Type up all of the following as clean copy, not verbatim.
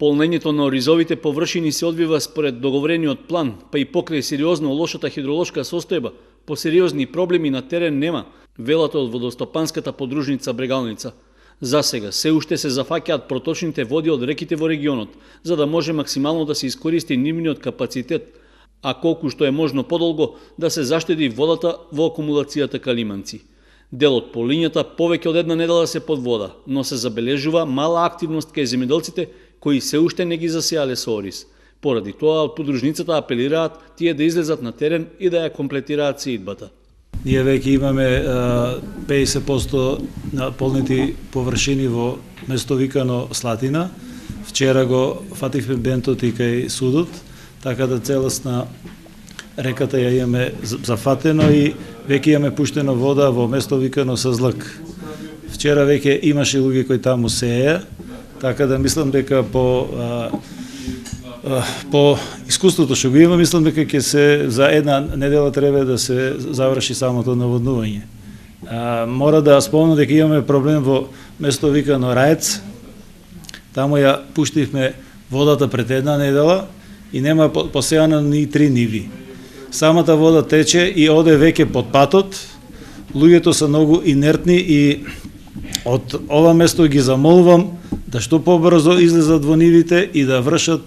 Полнењето на оризовите површини се одвива според договорениот план, па и покрај сериозно лошата хидролошка состојба, по сериозни проблеми на терен нема, велат од водостопанската подружница Брегалница. За сега се уште се зафаќаат проточните води од реките во регионот, за да може максимално да се искористи нивниот капацитет, а колку што е можно подолго да се заштеди водата во акумулацијата Калиманци. Делот по лињата повеќе од една недела се под вода, но се забележува мала активност кај земјоделците кои се уште не ги засеале со ориз. Поради тоа од подружницата апелираат тие да излезат на терен и да ја комплетираат сеидбата. Ние веќе имаме 50% на полнети површини во место викано Слатина. Вчера го фативме бентот и кај судот, така да целосна реката ја имаме зафатено и веќе имаме пуштено вода во место викано Сазлак. Вчера веќе имаше луѓе кои таму сеја, така да мислам дека по искуството што го има, мислам дека ќе се за една недела треба да се заврши самото наводнување. Мора да спомнам дека имаме проблем во место викано Раец. Таму ја пуштивме водата пред една недела и нема посејано ни 3 ниви. Самата вода тече и оде веќе под патот. Луѓето се многу инертни и од ова место ги замолвам да што побрзо излезат во нивите и да вршат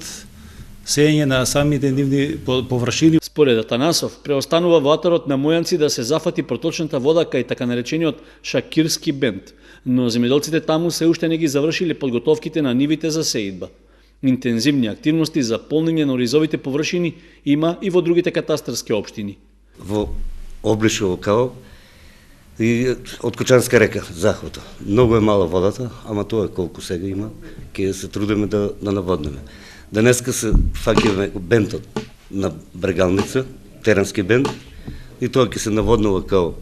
сење на самите нивни површини. Според Атанасов, преостанува во атарот на Мојанци да се зафати проточната вода кај така наречениот Шакирски бент, но земјоделците таму се уште не ги завршиле подготовките на нивите за сеидба. Интензивни активности за полнење на оризовите површини има и во другите катастарски општини. Во Облишово као и од Кочанска река, захвата. Многу е мала водата, ама тоа е колку сега има, ќе се трудиме да наводниме. Денеска се фаќаме бентот на Брегалница, Терански бент, и тоа ќе се наводнува као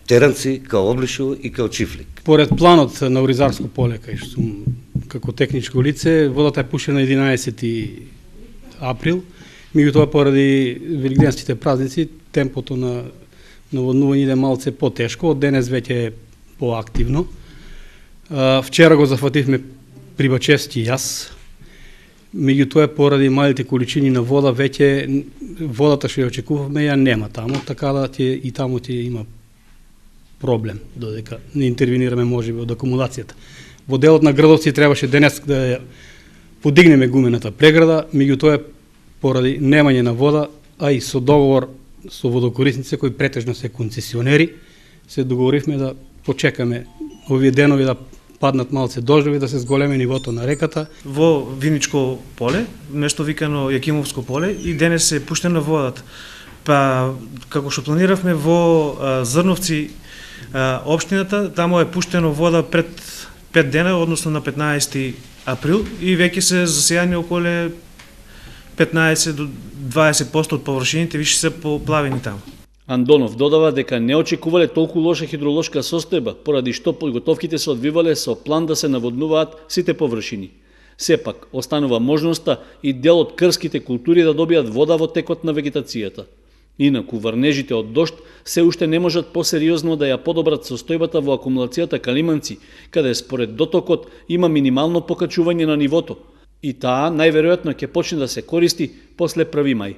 Теранци, као Облишово и као Чифлик. Поред планот на Оризарско поле, кај што сум како техничко лице, водата е пуштена 11 април, меѓутоа поради великденските празници темпото на наводнување иде малце потешко, од денес веќе е поактивно. Вчера го зафативме Прибачевски јас, меѓутоа поради малите количини на вода веќе водата што ја очекувавме ја нема таму, така да и таму има проблем додека не интервенираме можеби од акумулацијата. Во делот на Градовци требаше денес да ја подигнеме гумената преграда, меѓутоа поради немање на вода, а и со договор со водокорисници кои претежно се концесионери, се договоривме да почекаме овие денови да паднат малце дождови, да се зголеми нивото на реката. Во Виничко поле, место викано Јакимовско поле, и денес се пуштена водата. Па, како што планиравме во Зрновци општината, таму е пуштено вода пред 5 дена, односно на 15 април, и веќе се засејани околу 15 до 20% од површините више се поплавени таму. Андонов додава дека не очекувале толку лоша хидролошка состојба, поради што подготовките се одвивале со план да се наводнуваат сите површини. Сепак, останува можноста и дел од крските култури да добијат вода во текот на вегетацијата. Инаку, врнежите од дожд се уште не можат посериозно да ја подобрат состојбата во акумулацијата Калиманци, каде според дотокот има минимално покачување на нивото, и таа најверојатно ќе почне да се користи после 1 мај.